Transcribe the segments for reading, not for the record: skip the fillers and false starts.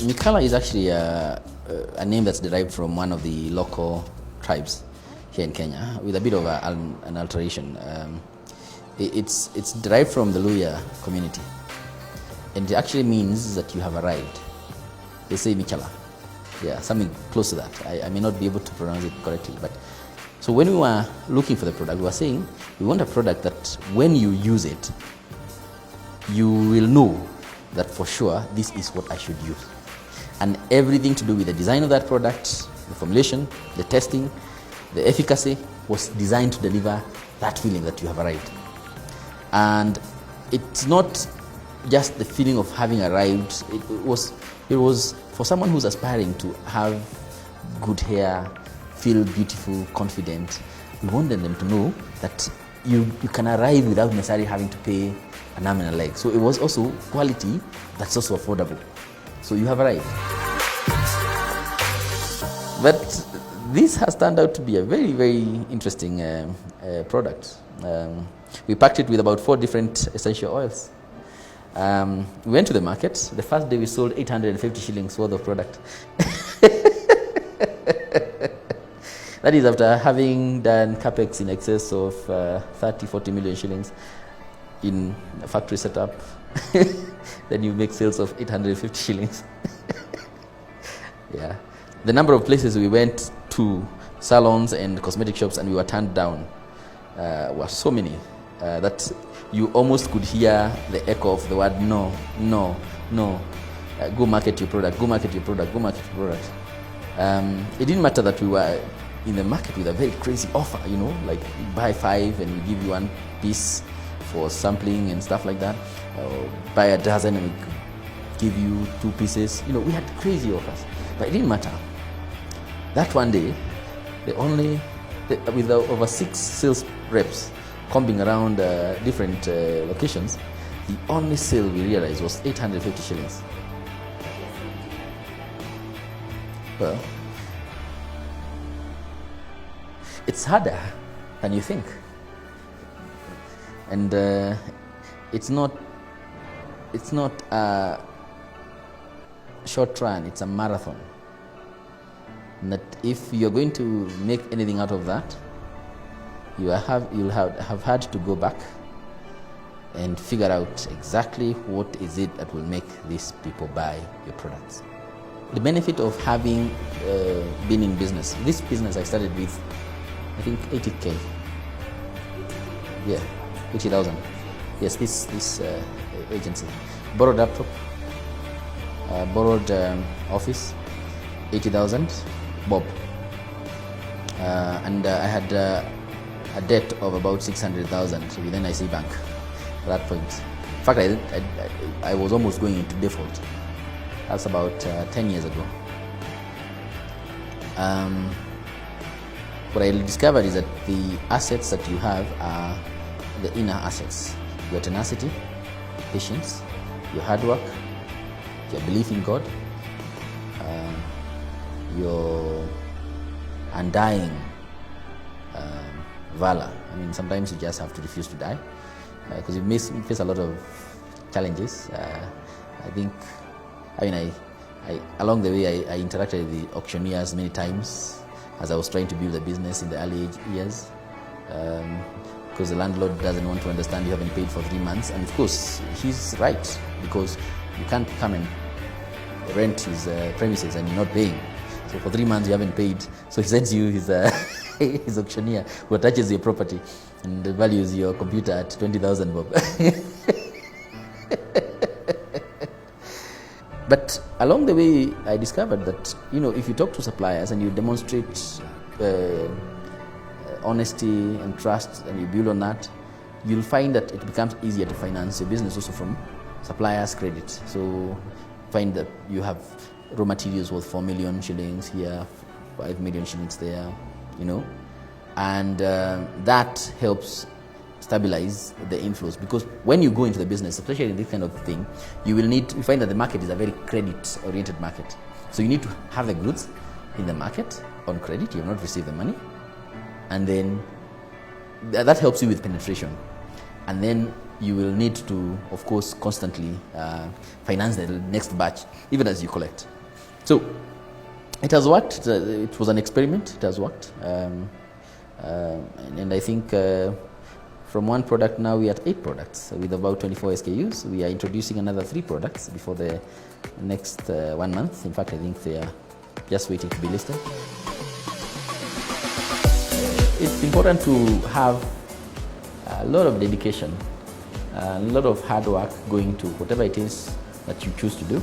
Mikalla is actually a name that's derived from one of the local tribes here in Kenya, with a bit of an alteration. It's derived from the Luya community, and it actually means that you have arrived. They say Mikalla, yeah, something close to that. I may not be able to pronounce it correctly, but so when we were looking for the product, we were saying we want a product that when you use it, you will know that for sure this is what I should use. And everything to do with the design of that product, the formulation, the testing, the efficacy was designed to deliver that feeling that you have arrived. And it's not just the feeling of having arrived. It was for someone who's aspiring to have good hair, feel beautiful, confident. We wanted them to know that you can arrive without necessarily having to pay an arm and a leg. So it was also quality that's also affordable. So you have arrived. But this has turned out to be a very, very interesting product. We packed it with about 4 different essential oils. We went to the market. The first day we sold 850 shillings worth of product. That is after having done capex in excess of 30-40 million shillings in a factory setup. Then you make sales of 850 shillings. Yeah. The number of places we went to, salons and cosmetic shops, and we were turned down, were so many that you almost could hear the echo of the word no, no, no. Go market your product, go market your product, go market your product. It didn't matter that we were in the market with a very crazy offer, you know, like buy 5 and we give you 1 piece for sampling and stuff like that. Buy a dozen and we give you 2 pieces. You know, we had crazy offers, but it didn't matter. That one day, with over 6 sales reps combing around different locations, the only sale we realized was 850 shillings. Well, it's harder than you think. And it's not a short run, it's a marathon. And that if you're going to make anything out of that, you'll have had to go back and figure out exactly what is it that will make these people buy your products. The benefit of having been in business, this business I started with, I think 80K. Yeah, 80,000. Yes, this agency. Borrowed laptop, borrowed office, 80,000, bob. And I had a debt of about 600,000 with NIC Bank at that point. In fact, I was almost going into default. That's about 10 years ago. What I discovered is that the assets that you have are the inner assets. Your tenacity, patience, your hard work, your belief in God, your undying valor. I mean, sometimes you just have to refuse to die because you face a lot of challenges. Along the way, I interacted with the auctioneers many times as I was trying to build a business in the early years. Because the landlord doesn't want to understand you haven't paid for 3 months. And of course, he's right, because you can't come and rent his premises and you're not paying. So for 3 months you haven't paid. So he sends you his, his auctioneer who attaches your property and values your computer at 20,000 bob. But along the way, I discovered that, you know, if you talk to suppliers and you demonstrate honesty and trust and you build on that, you'll find that it becomes easier to finance your business also from suppliers' credit. So find that you have raw materials worth 4 million shillings here, 5 million shillings there, you know, and that helps stabilize the inflows, because when you go into the business, especially in this kind of thing, you find that the market is a very credit-oriented market. So you need to have the goods in the market on credit. You have not received the money, and then that helps you with penetration. And then you will need to, of course, constantly finance the next batch, even as you collect. So it has worked. It was an experiment. It has worked. And I think from one product now we are at 8 products with about 24 SKUs. We are introducing another 3 products before the next 1 month. In fact, I think they are just waiting to be listed. It's important to have a lot of dedication, a lot of hard work going to whatever it is that you choose to do.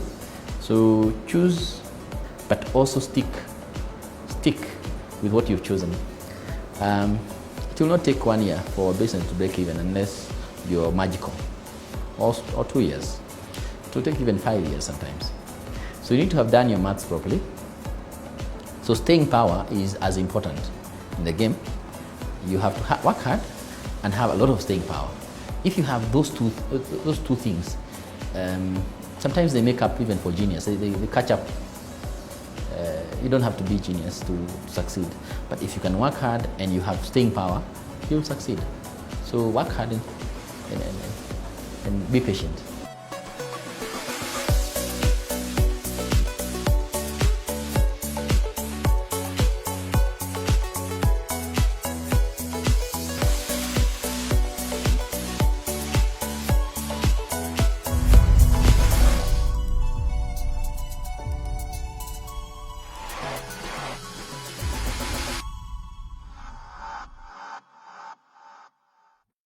So choose, but also stick with what you've chosen. It will not take 1 year for a business to break even unless you're magical, or 2 years. It will take even 5 years sometimes. So you need to have done your maths properly. So staying power is as important in the game. You have to work hard and have a lot of staying power. If you have those two things, sometimes they make up even for genius. They catch up. You don't have to be genius to succeed. But if you can work hard and you have staying power, you'll succeed. So work hard and be patient.